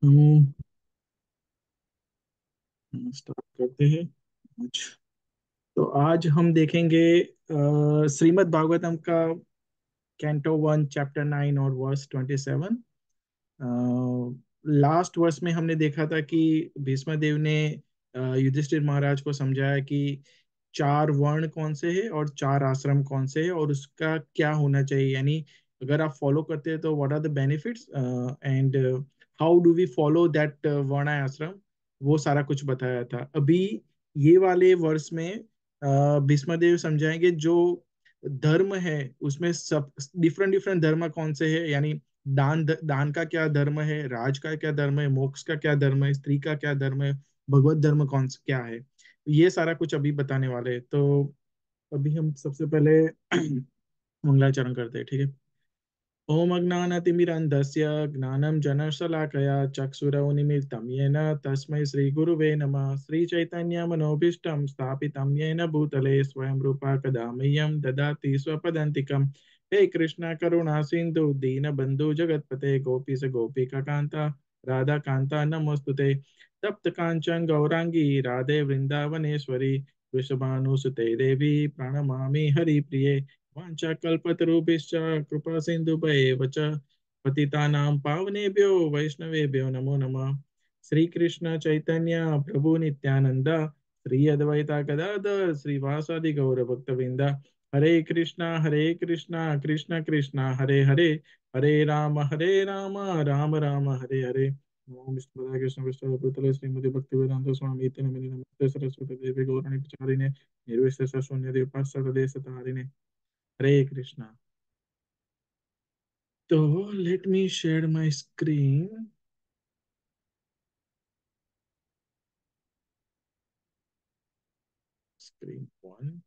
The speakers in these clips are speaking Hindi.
हम स्टार्ट करते हैं आज। तो आज हम देखेंगे श्रीमद् भागवतम का कैंटो 1 चैप्टर 9 और वर्स 27। लास्ट वर्ष में हमने देखा था कि भीष्म देव ने युधिष्ठिर महाराज को समझाया कि चार वर्ण कौन से हैं और चार आश्रम कौन से हैं और उसका क्या होना चाहिए, यानी अगर आप फॉलो करते हैं तो what are the benefits and how do we follow that वर्ण आश्रम, वो सारा कुछ बताया था। अभी ये वाले वर्ष में भीष्म देव समझाएंगे जो धर्म है उसमें सब डिफरेंट डिफरेंट धर्म कौन से है, यानी दान का क्या धर्म है, राज का क्या धर्म है, मोक्ष का क्या धर्म है, स्त्री का क्या धर्म है, भगवत धर्म कौन सा क्या है, ये सारा कुछ अभी बताने वाले हैं। तो अभी हम सबसे पहले मंगलाचरण करते हैं, ठीक है। ओम अज्ञानतिमिरन्धस्य ज्ञानं जनशलाकया चक्षुरुन्मीलितं येन तस्मै श्रीगुरुवे नमः। श्रीचैतन्यमनोभीष्टं स्थापितं येन भूतले स्वयं रूपा कदा मह्यं ददाति स्वपदान्तिकम्। हे कृष्ण करुणा सिन्धु दीनबन्धु जगत्पते गोपीश गोपिकान्ता राधाकान्ता नमोस्तुते। तप्त कांचन गौरांगी राधे वृंदावनेश्वरी वृषभानुसुते देवी प्रणमामि हरिप्रिये। वाञ्छाकल्पतरुभ्यश्च कृपा सिन्धुभ्येव च पतितानां पावनेभ्यो वैष्णवेभ्यो नमो नमः। श्री कृष्ण चैतन्य प्रभु नित्यानंद श्री अद्वैता गदाधर श्रीवासादि गौर भक्तवृंद। हरे कृष्णा कृष्ण कृष्ण हरे हरे, हरे राम राम राम हरे हरे। ओम विष्णुपदाय कृष्ण विष्णु भूतले श्रीमति भक्ति वेदांत स्वामी इति नमः। नमस्ते सरस्वती देवी गौरणी प्रचारिणे निर्विशेष शून्य पाश्चात्य देश तारिणे। हरे कृष्णा। तो let me share my screen. Screen one.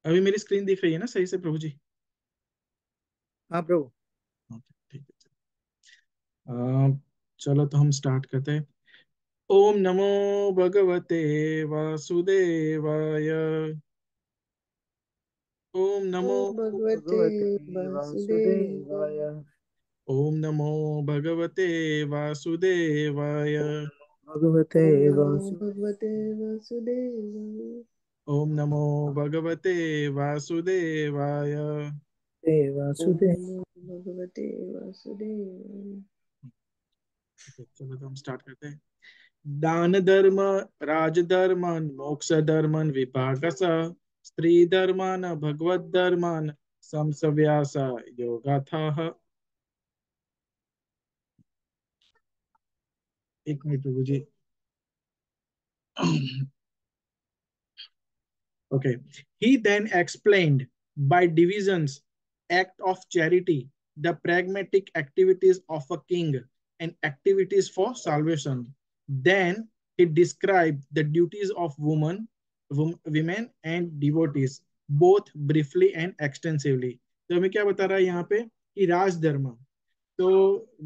अभी मेरी स्क्रीन दिख रही है ना सही से प्रभु जी? हाँ प्रभु। ओके, ठीक है। चलो तो हम स्टार्ट करते हैं। ओम नमो भगवते वासुदेवाय। ओम नमो ओम भगवते भगवते वासुदेवाय। वासुदेवाय। ओम नमो भगवते वासुदेवाय। भगवते ओम नमो भगवते वासुदेवाय। ओम नमो भगवते वासुदेवाय। ओम वासुदेव। नमो। भगवते वासुदेवाय। ठीक है, चलो तो हम स्टार्ट करते हैं। दान धर्म राजधर्म मोक्ष धर्म विभागस स्त्री धर्मान भगवत धर्मान संसव्यास योगाथा। एक मिनट प्रभु जी। Okay. He then explained by divisions act of charity, the pragmatic activities of a king, and activities for salvation. Then he described the duties of women and devotees, both briefly and extensively. तो हमें क्या बता रहा है यहाँ पे कि राजधर्म, तो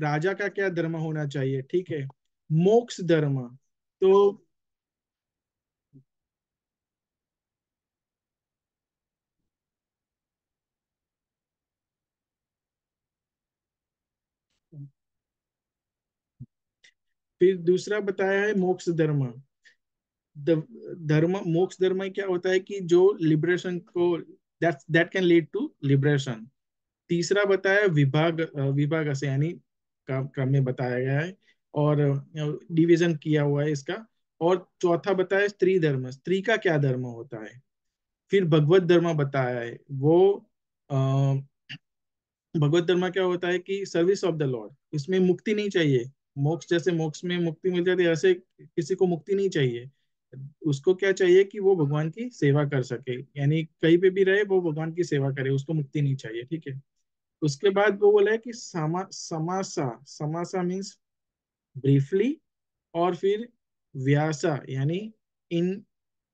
राजा का क्या धर्म होना चाहिए, ठीक है। मोक्ष धर्म, तो फिर दूसरा बताया है मोक्ष धर्म। धर्म मोक्ष धर्म में क्या होता है कि जो लिबरेशन को, that can lead to liberation. तीसरा बताया विभाग से, यानी क्रम में बताया गया है और डिवीजन किया हुआ है इसका। और चौथा बताया स्त्री धर्म, स्त्री का क्या धर्म होता है। फिर भगवत धर्म बताया है, वो भगवत धर्म क्या होता है कि सर्विस ऑफ द लॉर्ड, इसमें मुक्ति नहीं चाहिए। मोक्ष जैसे मोक्ष में मुक्ति मिल जाती है, ऐसे किसी को मुक्ति नहीं चाहिए। उसको क्या चाहिए कि वो भगवान की सेवा कर सके, यानी कहीं पे भी रहे वो भगवान की सेवा करे, उसको मुक्ति नहीं चाहिए, ठीक है। उसके बाद वो बोला है कि समासा समासा मीन्स ब्रीफली, और फिर व्यासा यानी इन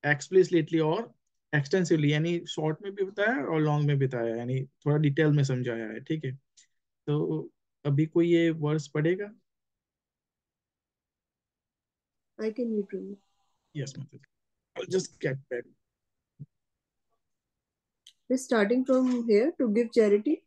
एक्सप्लिसिटली और एक्सटेंसिवली, यानी शॉर्ट में भी बताया और लॉन्ग में भी बताया, यानी थोड़ा डिटेल में समझाया है, ठीक है। तो अभी कोई ये वर्ड्स पढ़ेगा? I can read Prabhu. Yes मतलब just get back. We're starting from here to give charity.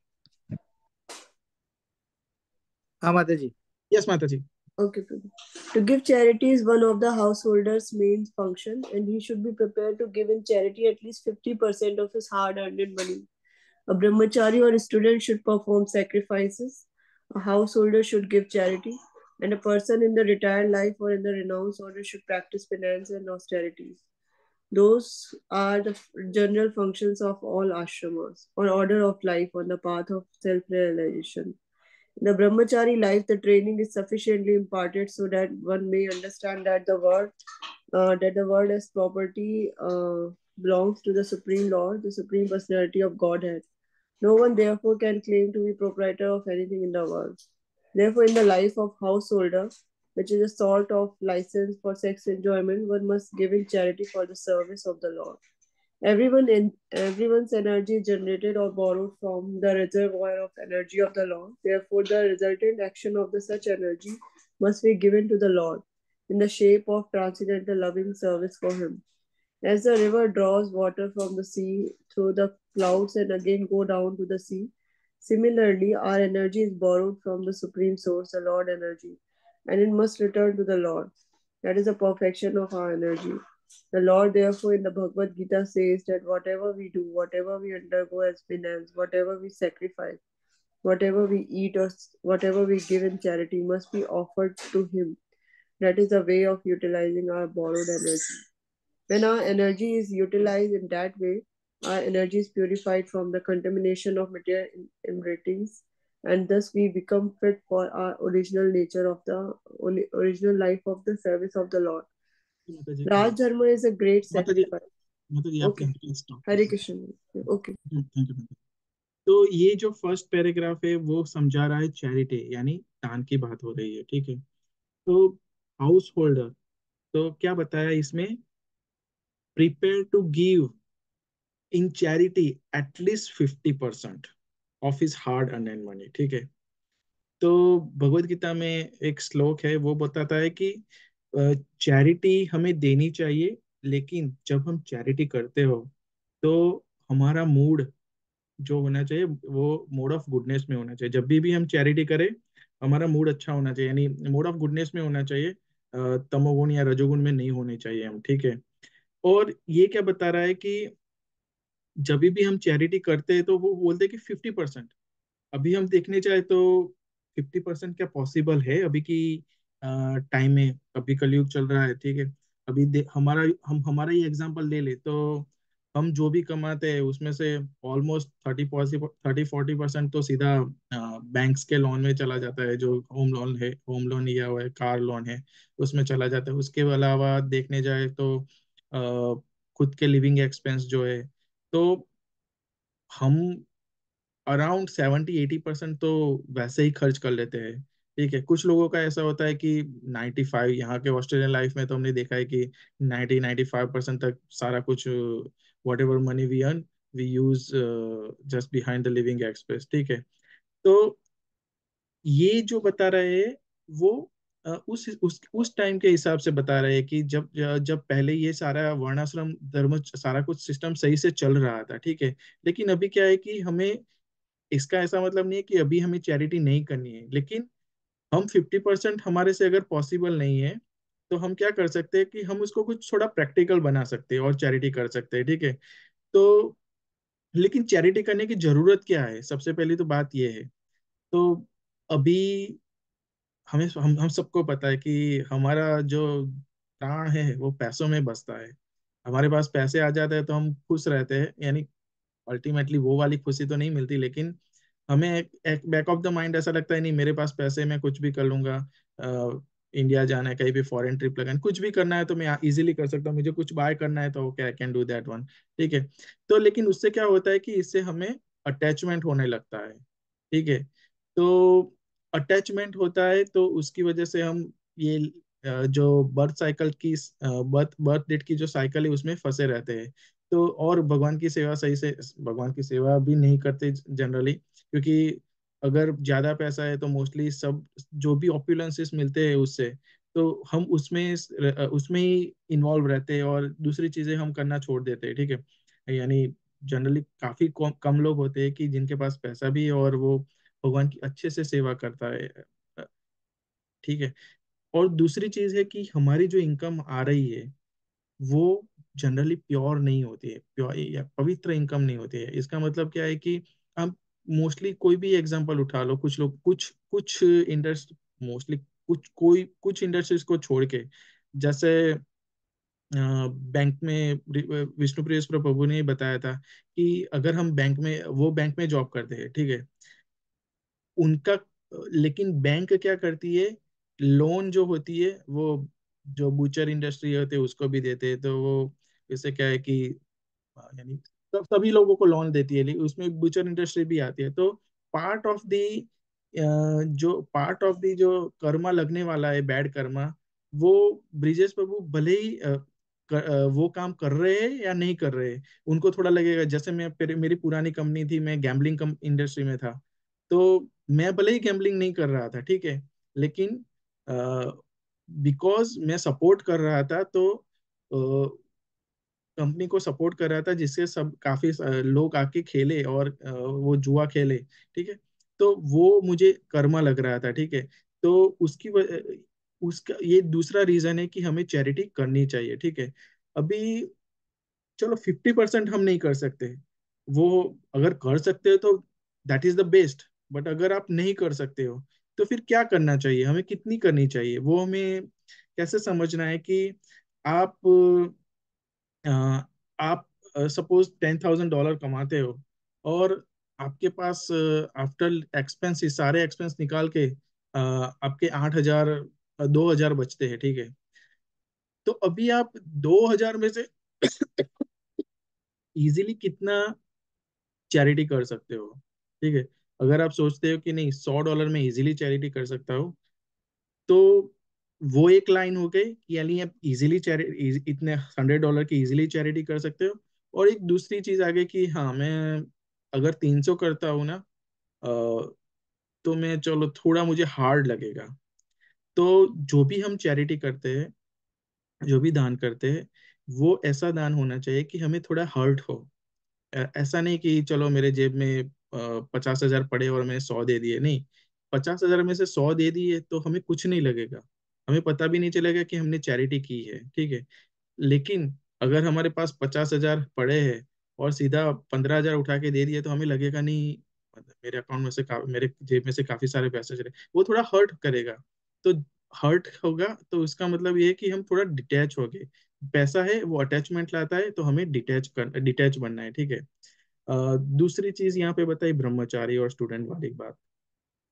हाँ माता जी। यस माता जी। Okay, Prabhu. To give charity is one of the householder's main function, and he should be prepared to give in charity at least 50% of his hard-earned money. A brahmachari or a student should perform sacrifices. A householder should give charity, and a person in the retired life or in the renounced order should practice penance and austerities. Those are the general functions of all ashramas or order of life on the path of self-realization. In the brahmachari life, the training is sufficiently imparted so that one may understand that the world as property belongs to the Supreme Lord, the Supreme Personality of Godhead. No one therefore can claim to be proprietor of anything in the world. Therefore, in the life of householder, which is a sort of license for sex enjoyment, one must give in charity for the service of the Lord. Everyone's energy is generated or borrowed from the reservoir of energy of the Lord. Therefore, the resultant action of the such energy must be given to the Lord in the shape of transcendental loving service for Him. As the river draws water from the sea through the clouds and again go down to the sea, similarly, our energy is borrowed from the Supreme Source, the Lord energy, and it must return to the Lord. That is the perfection of our energy. The Lord, therefore, in the Bhagavad Gita says that whatever we do, whatever we undergo as penance, whatever we sacrifice, whatever we eat, or whatever we give in charity must be offered to Him. That is the way of utilizing our borrowed energy. When our energy is utilized in that way, our energy is purified from the contamination of material impurities, and thus we become fit for our original nature of the original life of the service of the Lord. माता जी Raj Dharma is a great माता जी sacrifice. माता जी आप Okay. यहाँ पे स्टॉप कर Hare सकते Krishna. Okay. हैं। Thank you. तो ये जो फर्स्ट पैराग्राफ है वो समझा रहा है चैरिटी यानी दान की बात हो रही है, ठीक है। तो हाउस होल्डर, तो क्या बताया इसमें, prepare to give in charity at least 50% of his hard earn money, ठीक है। तो भगवत गीता में एक श्लोक है, वो बताता है कि चैरिटी हमें देनी चाहिए, लेकिन जब हम चैरिटी करते हो तो हमारा मूड जो होना चाहिए वो मोड ऑफ गुडनेस में होना चाहिए। जब भी हम चैरिटी करें हमारा मूड अच्छा होना चाहिए, यानी मोड ऑफ गुडनेस में होना चाहिए, तमोगुण या रजोगुण में नहीं होने चाहिए हम, ठीक है। और ये क्या बता रहा है कि जब भी हम चैरिटी करते हैं तो वो बोलते हैं कि 50%। अभी हम देखने जाए तो 50% क्या पॉसिबल है अभी की टाइम में? अभी कलयुग चल रहा है, ठीक है। अभी हमारा ही एग्जांपल ले ले तो हम जो भी कमाते हैं उसमें से ऑलमोस्ट 30-40% तो सीधा बैंक्स के लोन में चला जाता है, जो होम लोन लिया हुआ है, कार लोन है, उसमें चला जाता है। उसके अलावा देखने जाए तो खुद के लिविंग एक्सपेंस जो है, तो हम अराउंड 70-80% तो वैसे ही खर्च कर लेते हैं, ठीक है। कुछ लोगों का ऐसा होता है कि 95, यहाँ के ऑस्ट्रेलियन लाइफ में तो हमने देखा है कि 90-95% तक सारा कुछ whatever money we earn we use just behind the living expense, ठीक है। तो ये जो बता रहे हैं वो उस टाइम के हिसाब से बता रहे हैं कि जब जब पहले ये सारा वर्णाश्रम धर्म सारा कुछ सिस्टम सही से चल रहा था, ठीक है। लेकिन अभी क्या है कि हमें, इसका ऐसा मतलब नहीं है कि अभी हमें चैरिटी नहीं करनी है, लेकिन हम 50% हमारे से अगर पॉसिबल नहीं है तो हम क्या कर सकते हैं कि हम उसको कुछ थोड़ा प्रैक्टिकल बना सकते हैं और चैरिटी कर सकते हैं, ठीक है। तो लेकिन चैरिटी करने की जरूरत क्या है, सबसे पहली तो बात ये है। तो अभी हम सबको पता है कि हमारा जो प्राण है वो पैसों में बसता है। हमारे पास पैसे आ जाते हैं तो हम खुश रहते हैं, यानी अल्टीमेटली वो वाली खुशी तो नहीं मिलती, लेकिन हमें एक बैक ऑफ द माइंड ऐसा लगता है नहीं मेरे पास पैसे, मैं कुछ भी कर लूंगा। इंडिया जाना है, कहीं भी फॉरेन ट्रिप लगाना, कुछ भी करना है तो मैं इजीली कर सकता हूँ। मुझे कुछ बाय करना है तो okay I can do that one, ठीक है। तो लेकिन उससे क्या होता है कि इससे हमें अटैचमेंट होने लगता है, ठीक है। तो अटैचमेंट होता है तो उसकी वजह से हम ये जो बर्थ साइकिल की बर्थ बर्थ डेट की जो साइकिल है उसमें फंसे रहते हैं। तो और भगवान की सेवा सही से, भगवान की सेवा भी नहीं करते जनरली, क्योंकि अगर ज्यादा पैसा है तो मोस्टली सब जो भी ऑपुलेंसेस मिलते हैं उससे, तो हम उसमें ही इन्वॉल्व रहते हैं और दूसरी चीजें हम करना छोड़ देते हैं, ठीक है। यानी जनरली काफी कम लोग होते हैं कि जिनके पास पैसा भी है और वो भगवान की अच्छे से सेवा करता है। ठीक है। और दूसरी चीज है कि हमारी जो इनकम आ रही है वो जनरली प्योर नहीं होती है, प्योर या पवित्र इनकम नहीं होती है। इसका मतलब क्या है कि आप मोस्टली कोई भी एग्जांपल उठा लो, कुछ लोग कुछ कुछ इंडस्ट्री, मोस्टली कुछ इंडस्ट्रीज को छोड़ के, जैसे बैंक में विष्णु प्रिय प्रभु ने बताया था कि अगर हम बैंक में, वो बैंक में जॉब करते हैं, ठीक है, उनका, लेकिन बैंक क्या करती है, लोन जो होती है वो जो बूचर इंडस्ट्री होते है उसको भी देते हैं। तो वो इससे क्या है कि यानी सब सभी लोगों को लोन देती है, लेकिन उसमें बूचर इंडस्ट्री भी आती है। तो पार्ट ऑफ द जो कर्मा लगने वाला है, बैड कर्मा, वो ब्रिजेश प्रभु भले ही वो काम कर रहे हैं या नहीं कर रहे हैं, उनको थोड़ा लगेगा। जैसे मेरी पुरानी कंपनी थी, मैं गैम्बलिंग इंडस्ट्री में था, तो मैं भले ही गैम्बलिंग नहीं कर रहा था, ठीक है, लेकिन बिकॉज मैं सपोर्ट कर रहा था, तो कंपनी को सपोर्ट कर रहा था, जिससे सब काफी लोग आके खेले और वो जुआ खेले, ठीक है। तो वो मुझे कर्मा लग रहा था, ठीक है। तो उसका ये दूसरा रीजन है कि हमें चैरिटी करनी चाहिए, ठीक है। अभी चलो 50% हम नहीं कर सकते, वो अगर कर सकते हो तो that is the best. But अगर आप नहीं कर सकते हो तो फिर क्या करना चाहिए, हमें कितनी करनी चाहिए, वो हमें कैसे समझना है कि आप अ, आप सपोज $10,000 कमाते हो, और आपके पास आफ्टर एक्सपेंस, सारे एक्सपेंस निकाल के आपके 8,000 2,000 बचते हैं, ठीक है। तो अभी आप 2,000 में से इजीली कितना चैरिटी कर सकते हो, ठीक है। अगर आप सोचते हो कि नहीं, $100 में इजीली चैरिटी कर सकता हो, तो वो एक लाइन हो गई कि यानी आप इजीली चैरिटी, इतने $100 की इजीली चैरिटी कर सकते हो। और एक दूसरी चीज आ गई कि हाँ, मैं अगर 300 करता हूँ ना, तो मैं, चलो थोड़ा मुझे हार्ड लगेगा। तो जो भी हम चैरिटी करते हैं, जो भी दान करते हैं, वो ऐसा दान होना चाहिए कि हमें थोड़ा हर्ट हो। ऐसा नहीं कि चलो मेरे जेब में 50,000 पड़े और मैंने 100 दे दिए, नहीं। 50,000 में से 100 दे दिए तो हमें कुछ नहीं लगेगा, हमें पता भी नहीं चलेगा कि हमने चैरिटी की है, ठीक है। लेकिन अगर हमारे पास 50,000 पड़े हैं और सीधा 15,000 उठा के दे दिए, तो हमें लगेगा नहीं, मतलब मेरे अकाउंट में से मेरे जेब में से काफी सारे पैसे चले, वो थोड़ा हर्ट करेगा। तो हर्ट होगा तो उसका मतलब ये है कि हम थोड़ा डिटैच हो गए। पैसा है वो अटैचमेंट लाता है, तो हमें डिटैच बनना है, ठीक है। दूसरी चीज यहाँ पे बताई ब्रह्मचारी और स्टूडेंट वाली बात।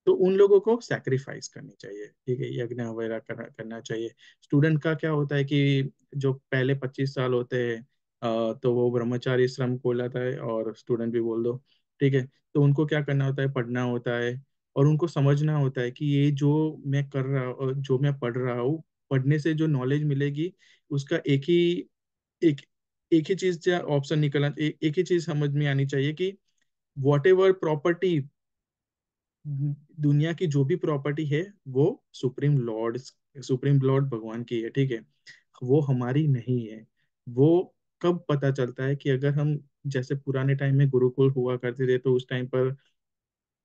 तो उन लोगों को सैक्रिफाइस करनी चाहिए, ठीक है, यज्ञ वगैरह करना चाहिए। स्टूडेंट का क्या होता है कि जो पहले 25 साल होते हैं, तो वो ब्रह्मचारी श्रम कहलाता है, और स्टूडेंट भी बोल दो, ठीक है। तो उनको क्या करना होता है, पढ़ना होता है, और उनको समझना होता है कि ये जो मैं कर रहा, जो मैं पढ़ रहा हूँ, पढ़ने से जो नॉलेज मिलेगी, उसका एक एक ही चीज ऑप्शन निकलना, एक ही चीज समझ में आनी चाहिए कि वॉट एवर प्रॉपर्टी, दुनिया की जो भी प्रॉपर्टी है, वो सुप्रीम लॉर्ड भगवान की है, ठीक है। वो हमारी नहीं है। वो कब पता चलता है कि अगर हम, जैसे पुराने टाइम में गुरुकुल हुआ करते थे, तो उस टाइम पर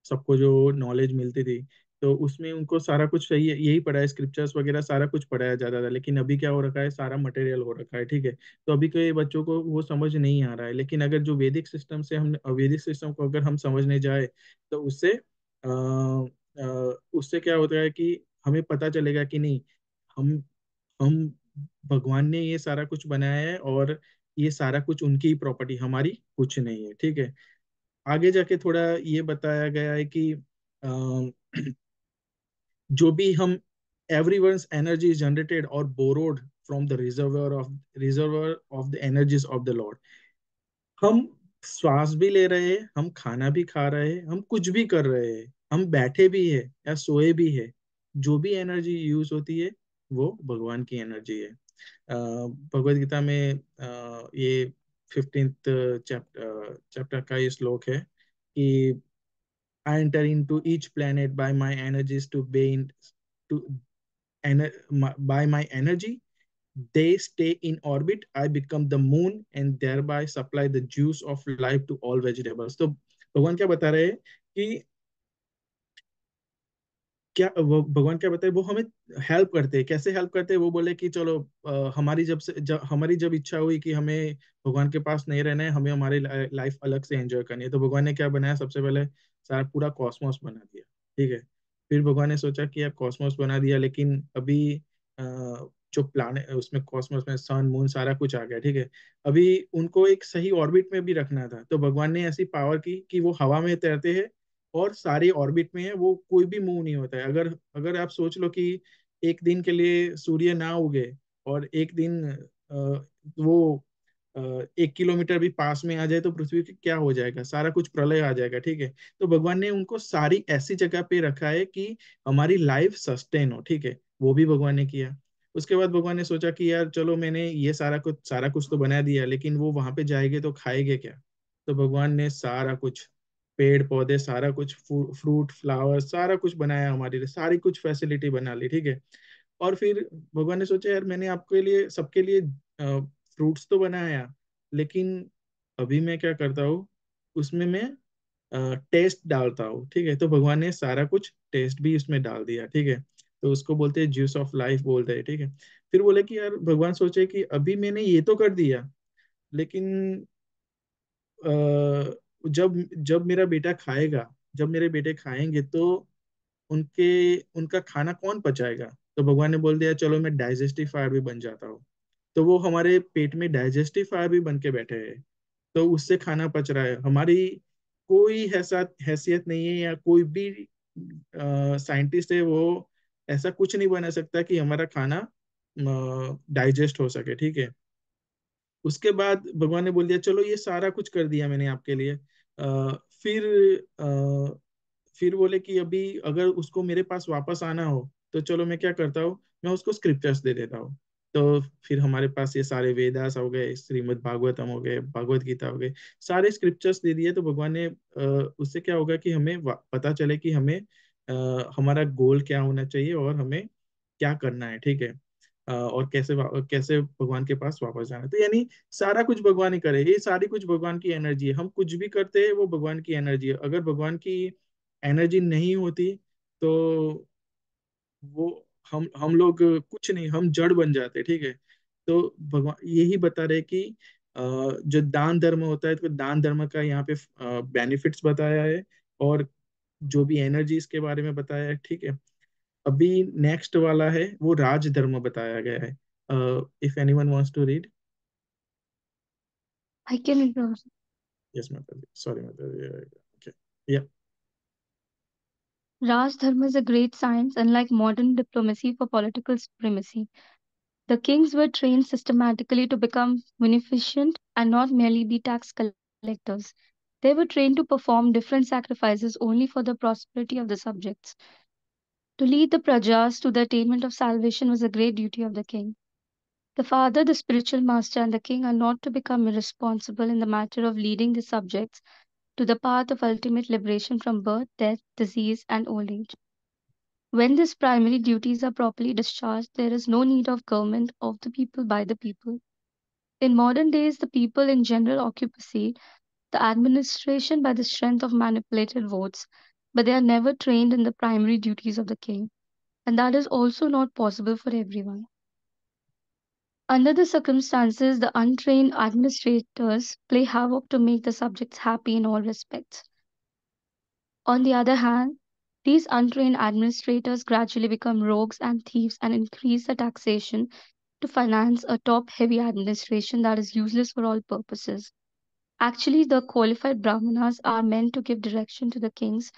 सबको जो नॉलेज मिलती थी, तो उसमें उनको सारा कुछ सही है, यही पढ़ा है, स्क्रिप्चर्स वगैरह सारा कुछ पढ़ाया जाता था। लेकिन अभी क्या हो रखा है, सारा मटेरियल हो रखा है, ठीक है। तो अभी के बच्चों को वो समझ नहीं आ रहा है। लेकिन अगर जो वैदिक सिस्टम को अगर हम समझने जाए, तो उससे क्या होता है कि हमें पता चलेगा कि नहीं, हम हम भगवान ने ये सारा कुछ बनाया है, और ये सारा कुछ उनकी ही प्रॉपर्टी, हमारी कुछ नहीं है, ठीक है। आगे जाके थोड़ा ये बताया गया है कि जो भी हम, everyone's energy is generated or borrowed from the reservoir of the energies of the Lord। हम श्वास भी ले रहे हैं, हम खाना भी खा रहे हैं, हम कुछ भी कर रहे हैं, हम बैठे भी है या सोए भी है, जो भी एनर्जी यूज होती है, वो भगवान की एनर्जी है। भगवत गीता में ये 15th चैप्टर का ये श्लोक है कि I enter into each planet by my energies to by my energy they stay in orbit, I become the moon and thereby supply the juice of life to all vegetables. तो भगवान क्या बता रहे हैं कि क्या वो भगवान क्या बताए, वो हमें हेल्प करते हैं। कैसे हेल्प करते हैं? वो बोले कि चलो हमारी जब इच्छा हुई कि हमें भगवान के पास नहीं रहना है, हमें हमारी लाइफ अलग से एंजॉय करनी है, तो भगवान ने क्या बनाया? सबसे पहले सारा पूरा कॉस्मोस बना दिया, ठीक है। फिर भगवान ने सोचा कि यार कॉस्मोस बना दिया, लेकिन अभी जो प्लानेट उसमें कॉस्मोस में सन मून सारा कुछ आ गया, ठीक है। अभी उनको एक सही ऑर्बिट में भी रखना था, तो भगवान ने ऐसी पावर की कि वो हवा में तैरते हैं और सारे ऑर्बिट में है, वो कोई भी मूव नहीं होता है। अगर अगर आप सोच लो कि एक दिन के लिए सूर्य ना उगे और एक दिन वो 1 किलोमीटर भी पास में आ जाए, तो पृथ्वी की क्या हो जाएगा? सारा कुछ प्रलय आ जाएगा, ठीक है। तो भगवान ने उनको सारी ऐसी जगह पे रखा है कि हमारी लाइफ सस्टेन हो, ठीक है। वो भी भगवान ने किया। उसके बाद भगवान ने सोचा कि यार चलो, मैंने ये सारा कुछ तो बना दिया, लेकिन वो वहां पे जाएंगे तो खाएंगे क्या? तो भगवान ने सारा कुछ, पेड़ पौधे सारा कुछ, फ्रूट फ्लावर सारा कुछ बनाया, हमारे लिए सारी कुछ फैसिलिटी बना ली, ठीक है। और फिर भगवान ने सोचा यार मैंने आपके लिए सबके लिए फ्रूट्स तो बनाया, लेकिन अभी मैं क्या करता हूँ, उसमें मैं टेस्ट डालता हूँ, ठीक है। तो भगवान ने सारा कुछ टेस्ट भी उसमें डाल दिया, ठीक है। तो उसको बोलते हैं जूस ऑफ लाइफ बोलते हैं, ठीक है। फिर बोले कि यार भगवान सोचे कि अभी मैंने ये तो कर दिया, लेकिन जब जब मेरा बेटा खाएगा, जब मेरे बेटे खाएंगे, तो उनके उनका खाना कौन पचाएगा? तो भगवान ने बोल दिया चलो मैं डाइजेस्टिव फायर भी बन जाता हूँ। तो वो हमारे पेट में डाइजेस्टिव फायर भी बन के बैठे हैं, तो उससे खाना पच रहा है। हमारी कोई ऐसा हैसियत नहीं है, या कोई भी साइंटिस्ट है वो ऐसा कुछ नहीं बना सकता कि हमारा खाना डाइजेस्ट हो सके, ठीक है। उसके बाद भगवान ने बोल दिया चलो ये सारा कुछ कर दिया मैंने आपके लिए। फिर अ, फिर बोले कि अभी अगर उसको मेरे पास वापस आना हो, तो चलो मैं क्या करता हूँ, मैं उसको स्क्रिप्चर्स दे देता हूँ। तो फिर हमारे पास ये सारे वेदास हो गए, श्रीमद् भागवतम हो गए, भगवत गीता हो गए, सारे स्क्रिप्चर्स दे दिए। तो भगवान ने उससे क्या होगा कि हमें पता चले कि हमें हमारा गोल क्या होना चाहिए और हमें क्या करना है, ठीक है। और कैसे भगवान के पास वापस जाना है। तो यानी सारा कुछ भगवान ही करे, ये सारी कुछ भगवान की एनर्जी है। हम कुछ भी करते हैं वो भगवान की एनर्जी है। अगर भगवान की एनर्जी नहीं होती, तो वो हम लोग कुछ नहीं, हम जड़ बन जाते, ठीक है। तो भगवान यही बता रहे कि जो दान धर्म होता है, तो दान धर्म का यहाँ पे बेनिफिट्स बताया है, और जो भी एनर्जीज के बारे में बताया है, ठीक है। अभी नेक्स्ट वाला है वो राज धर्म बताया गया है। If anyone wants to read. I can introduce. Yes माता, सॉरी माता, okay, yeah. Raj Dharma is a great science, unlike modern diplomacy for political supremacy. The kings were trained systematically to become munificent and not merely be tax collectors. They were trained to perform different sacrifices only for the prosperity of the subjects. To lead the prajas to the attainment of salvation was a great duty of the king. The father, the spiritual master, and the king are not to become irresponsible in the matter of leading the subjects to the path of ultimate liberation from birth, death, disease, and old age. When these primary duties are properly discharged, there is no need of government of the people by the people. In modern days, the people in general occupy the administration by the strength of manipulated votes, but they are never trained in the primary duties of the king, and that is also not possible for everyone. Under the circumstances, the untrained administrators play havoc to make the subjects happy in all respects. On the other hand, these untrained administrators gradually become rogues and thieves and increase the taxation to finance a top heavy administration that is useless for all purposes. Actually, the qualified brahmanas are meant to give direction to the kings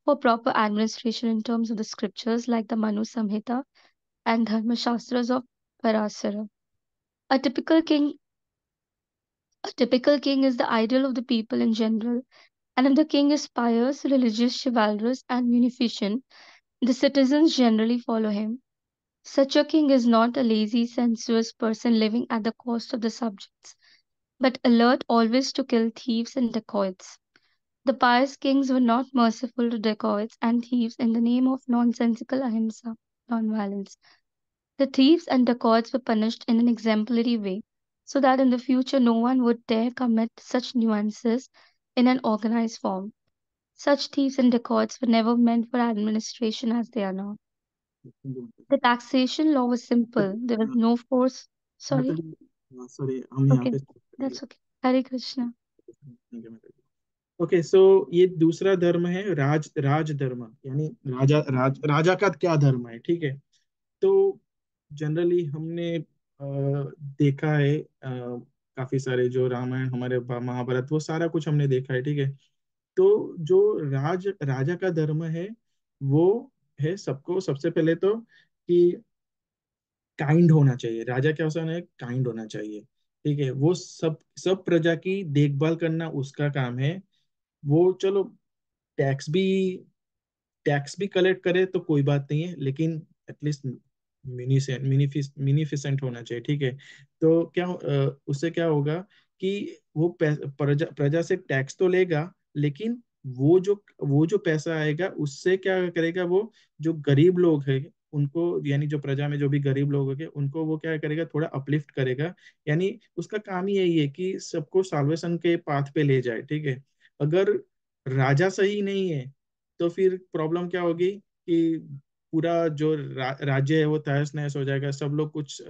for proper administration in terms of the scriptures like the Manu Samhita and Dharma Shastras of Parasara. A typical king a typical king is the ideal of the people in general, and if the king is pious, religious, chivalrous, and munificent, the citizens generally follow him. Such a king is not a lazy, sensuous person living at the cost of the subjects, but alert always to kill thieves and dacoits. The pious kings were not merciful to dacoits and thieves in the name of nonsensical ahimsa, non-violence. The thieves and dacoits were punished in an exemplary way, so that in the future no one would dare commit such nuances in an organized form. Such thieves and dacoits were never meant for administration as they are now. The taxation law was simple. There was no force. माता Sorry. जी, सॉरी, हम यहाँ Okay. पे stop करेंगे। That's okay. Hare Krishna. Thank you, माता जी। ओके, सो ये दूसरा धर्म है राज धर्म, यानी राजा का क्या धर्म है, ठीक है। तो जनरली हमने देखा है, काफी सारे जो रामायण, हमारे महाभारत, वो सारा कुछ हमने देखा है, ठीक है। तो जो राजा का धर्म है, वो है सबको सबसे पहले तो कि काइंड होना चाहिए। राजा क्या होता है, काइंड होना चाहिए, ठीक है। वो सब सब प्रजा की देखभाल करना उसका काम है। वो चलो टैक्स भी टैक्स भी कलेक्ट करे तो कोई बात नहीं है, लेकिन एटलीस्ट मिनीफिसेंट होना चाहिए, ठीक है। तो उससे क्या होगा कि वो प्रजा प्रजा से टैक्स तो लेगा, लेकिन वो जो पैसा आएगा उससे क्या करेगा, वो जो गरीब लोग हैं उनको, यानी जो प्रजा में जो भी गरीब लोग होंगे उनको वो क्या करेगा, थोड़ा अपलिफ्ट करेगा। यानी उसका काम ही यही है कि सबको साल्वेशन के पाथ पे ले जाए, ठीक है। अगर राजा सही नहीं है तो फिर प्रॉब्लम क्या होगी कि पूरा जो राज्य है वो तहस नहस हो जाएगा। सब लोग कुछ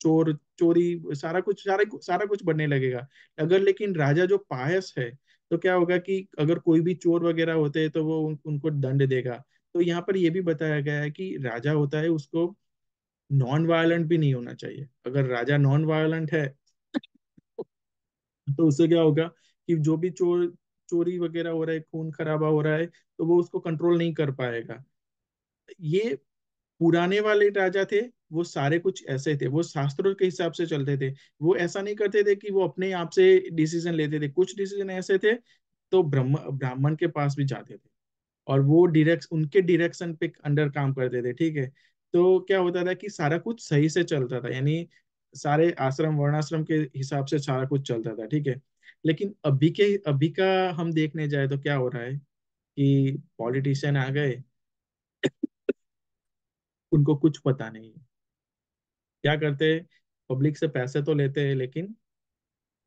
चोर चोरी सारा कुछ बनने लगेगा। अगर लेकिन राजा जो पायस है, तो क्या होगा कि अगर कोई भी चोर वगैरह होते हैं तो वो उनको दंड देगा। तो यहाँ पर ये भी बताया गया है कि राजा होता है उसको नॉन वायलेंट भी नहीं होना चाहिए। अगर राजा नॉन वायलेंट है तो उससे क्या होगा कि जो भी चोरी वगैरह हो रहा है, खून खराबा हो रहा है, तो वो उसको कंट्रोल नहीं कर पाएगा। ये पुराने वाले राजा थे, वो सारे कुछ ऐसे थे, वो शास्त्रों के हिसाब से चलते थे। वो ऐसा नहीं करते थे कि वो अपने आप से डिसीजन लेते थे। कुछ डिसीजन ऐसे थे तो ब्राह्मण के पास भी जाते थे, और वो उनके डायरेक्शन पे अंडर काम करते थे, ठीक है। तो क्या होता था कि सारा कुछ सही से चलता था, यानी सारे आश्रम वर्णाश्रम के हिसाब से सारा कुछ चलता था, ठीक है। लेकिन अभी का हम देखने जाए तो क्या हो रहा है कि पॉलिटिशियन आ गए, उनको कुछ पता नहीं है। क्या करते हैं, पब्लिक से पैसे तो लेते हैं लेकिन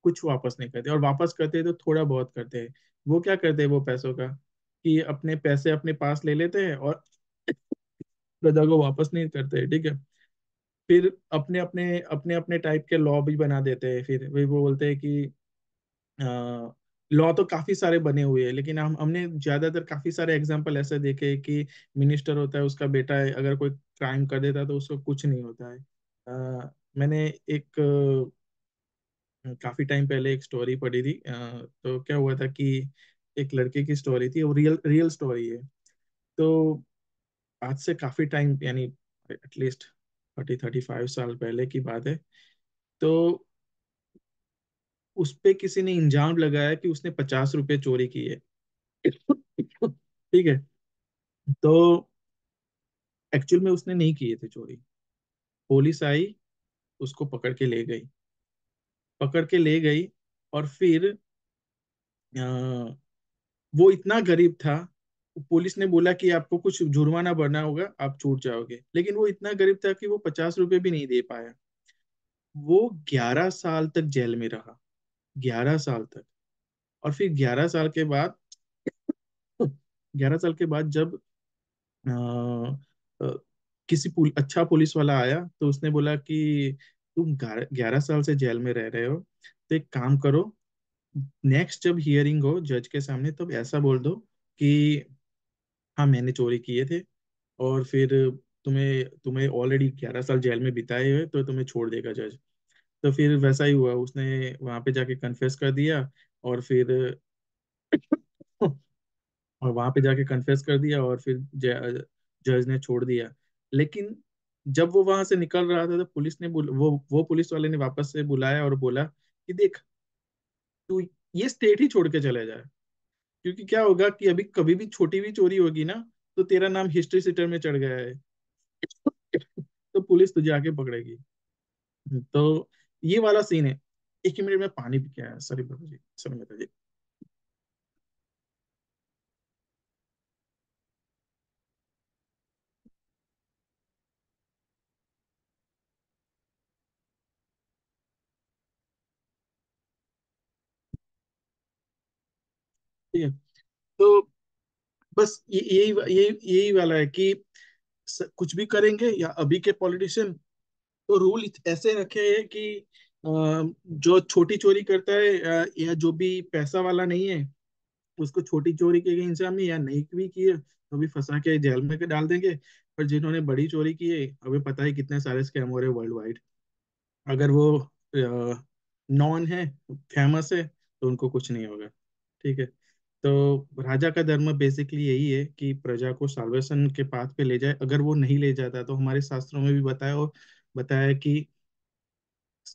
कुछ वापस नहीं करते, और वापस करते हैं तो थोड़ा बहुत करते हैं। वो क्या करते हैं वो पैसों का, कि अपने पैसे अपने पास ले लेते हैं और प्रजा को वापस नहीं करते हैं, ठीक है। फिर अपने अपने टाइप के लॉ भी बना देते हैं। फिर वो बोलते हैं कि लॉ तो काफी सारे बने हुए हैं, लेकिन हमने ज्यादातर काफी सारे एग्जांपल ऐसे देखे हैं कि मिनिस्टर होता है, उसका बेटा है, अगर कोई क्राइम कर देता है तो उसको कुछ नहीं होता है। मैंने एक काफी टाइम पहले एक स्टोरी पढ़ी थी। तो क्या हुआ था कि एक लड़के की स्टोरी थी, वो रियल रियल स्टोरी है। तो आज से काफी टाइम, यानी एटलीस्ट 35 साल पहले की बात है। तो उस पे किसी ने इल्जाम लगाया कि उसने 50 रुपए चोरी किए। ठीक है। तो एक्चुअल में उसने नहीं किए थे चोरी। पुलिस आई, उसको पकड़ के ले गई। और फिर वो इतना गरीब था, पुलिस ने बोला कि आपको कुछ जुर्माना भरना होगा, आप छूट जाओगे, लेकिन वो इतना गरीब था कि वो 50 रुपए भी नहीं दे पाया। वो 11 साल तक जेल में रहा, 11 साल तक। और फिर 11 साल के बाद 11 साल के बाद जब अ, अ, अच्छा पुलिस वाला आया, तो उसने बोला कि तुम 11 साल से जेल में रह रहे हो, तो एक काम करो, नेक्स्ट जब हियरिंग हो जज के सामने तब ऐसा बोल दो कि हाँ मैंने चोरी किए थे, और फिर तुम्हें तुम्हें ऑलरेडी 11 साल जेल में बिताए हुए, तो तुम्हें छोड़ देगा जज। तो फिर वैसा ही हुआ, उसने वहां पे जाके कन्फेस कर दिया। और फिर और वहां पे जाके कन्फेस कर दिया, और फिर जज ने छोड़ दिया। लेकिन जब वो वहां से निकल रहा था तो पुलिस ने वो पुलिस वाले ने वापस से बुलाया और बोला कि देख, तू ये स्टेट ही छोड़ के चले जाए, क्योंकि क्या होगा कि अभी कभी भी छोटी भी चोरी होगी ना, तो तेरा नाम हिस्ट्री सीटर में चढ़ गया है। तो पुलिस तुझे आके पकड़ेगी। तो ये वाला सीन है। एक ही मिनट में पानी पी के आया, सॉरी बाबू जी, सॉरी माता जी। ठीक है। तो बस यही वाला है कि कुछ भी करेंगे या अभी के पॉलिटिशियन तो रूल ऐसे रखे हैं कि जो छोटी चोरी करता है या जो भी पैसा वाला नहीं है उसको छोटी चोरी के इंजाम में या नहीं भी किए तो भी फंसा के जेल में के डाल देंगे। पर जिन्होंने बड़ी चोरी की है अभी पता है कितने सारे स्कैम हो रहे हैं वर्ल्ड वाइड, अगर वो नॉन है, फेमस है, तो उनको कुछ नहीं होगा। ठीक है। तो राजा का धर्म बेसिकली यही है कि प्रजा को साल्वेशन के पाथ पे ले जाए। अगर वो नहीं ले जाता तो हमारे शास्त्रों में भी बताया कि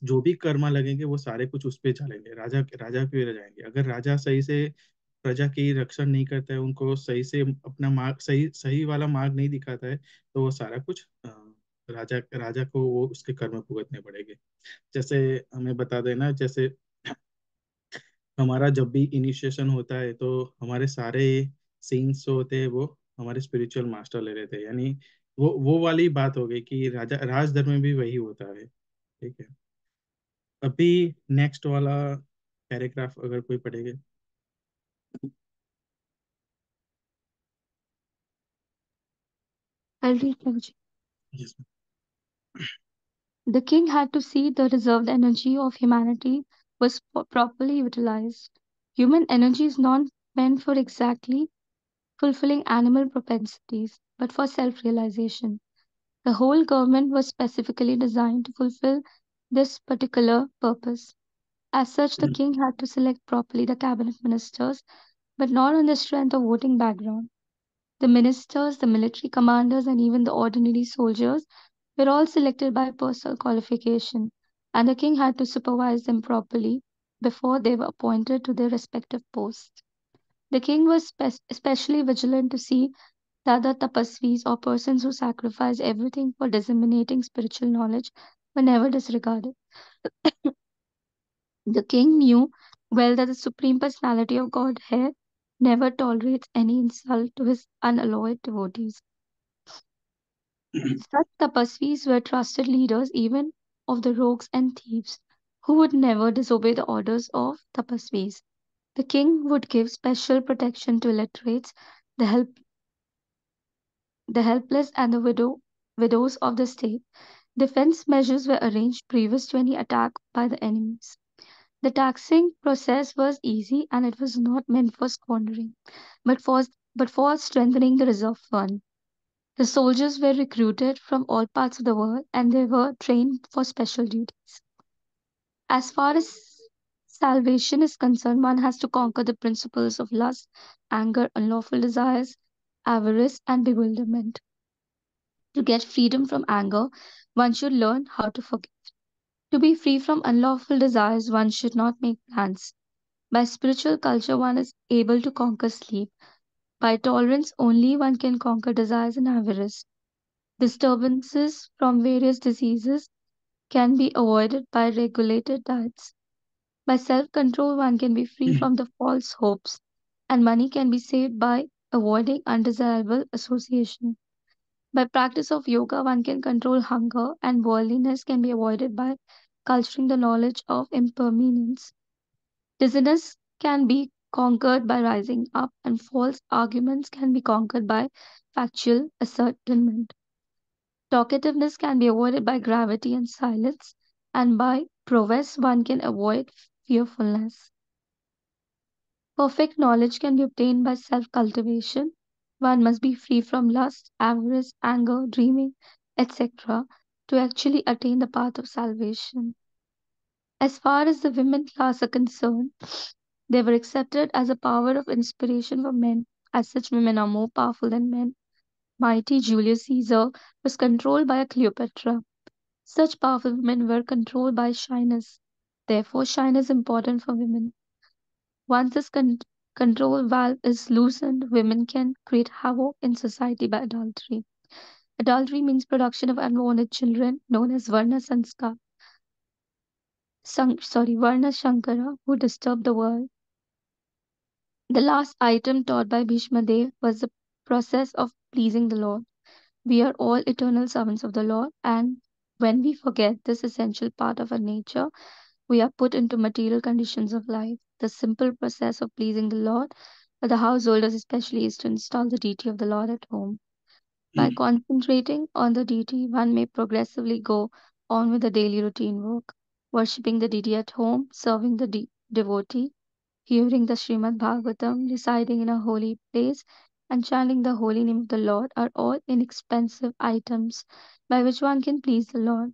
जो भी कर्मा लगेंगे वो सारे कुछ उस पे चलेंगे, राजा राजा पे रह जाएंगे। अगर राजा सही से प्रजा की रक्षण नहीं करता है, उनको सही से अपना मार्ग सही सही वाला मार्ग नहीं दिखाता है, तो वो सारा कुछ राजा राजा को वो उसके कर्म भुगतने पड़ेंगे। जैसे हमें बता देना, जैसे हमारा जब भी इनिशिएशन होता है तो हमारे सारे सीन्स जो होते हैं वो हमारे स्पिरिचुअल मास्टर ले लेते हैं, यानी वो वाली बात हो गई कि राजा राजधर्म में भी वही होता है। ठीक है। अभी नेक्स्ट वाला पैराग्राफ अगर कोई पढ़ेगा। I'll read Prabhuji. Yes, ma'am. The king had to see the reserved energy of humanity was properly utilized. Human energy is not meant for exactly fulfilling animal propensities, but for self realization. The whole government was specifically designed to fulfill this particular purpose. As such, the king had to select properly the cabinet ministers, but not on the strength of voting background. The ministers, the military commanders, and even the ordinary soldiers were all selected by personal qualification, and the king had to supervise them properly before they were appointed to their respective posts. The king was especially vigilant to see that the tapasvis or persons who sacrificed everything for disseminating spiritual knowledge were never disregarded. The king knew well that the Supreme Personality of Godhead never tolerates any insult to his unalloyed devotees. Such tapasvis were trusted leaders even of the rogues and thieves, who would never disobey the orders of tapasvis. The king would give special protection to illiterates, the the helpless, and the widows of the state. Defense measures were arranged previous to any attack by the enemies. The taxing process was easy and it was not meant for squandering, but for, but for strengthening the reserve fund. The soldiers were recruited from all parts of the world and they were trained for special duties. As far as salvation is concerned, one has to conquer the principles of lust, anger, unlawful desires, avarice, and bewilderment. To get freedom from anger, one should learn how to forgive. To be free from unlawful desires, one should not make plans. By spiritual culture, one is able to conquer sleep. By tolerance, only one can conquer desires and avarice. Disturbances from various diseases can be avoided by regulated diets. By self control, one can be free from the false hopes, and money can be saved by avoiding undesirable association. By practice of yoga, one can control hunger, and worldliness can be avoided by culturing the knowledge of impermanence. Dizziness can be conquered by rising up, and false arguments can be conquered by factual ascertainment. Talkativeness can be avoided by gravity and silence, and by prowess one can avoid fearfulness. Perfect knowledge can be obtained by self cultivation. One must be free from lust, avarice, anger, dreaming, etc., to actually attain the path of salvation. As far as the women class are concerned, they were accepted as a power of inspiration for men, as such women are more powerful than men. Mighty Julius Caesar was controlled by a Cleopatra. Such powerful women were controlled by shyness. Therefore, shyness is important for women. Once this control valve is loosened, women can create havoc in society by adultery. Adultery means production of unwanted children, known as Varna Sanskar. Varna Shankara, who disturb the world. The last item taught by Bhishma Dev was the process of pleasing the Lord. We are all eternal servants of the Lord, and when we forget this essential part of our nature, we are put into material conditions of life. The simple process of pleasing the Lord for the householders especially is to install the deity of the Lord at home. By concentrating on the deity, one may progressively go on with the daily routine work, worshipping the deity at home, serving the devotee, hearing the Srimad Bhagavatam, residing in a holy place, and chanting the holy name of the Lord are all inexpensive items by which one can please the Lord.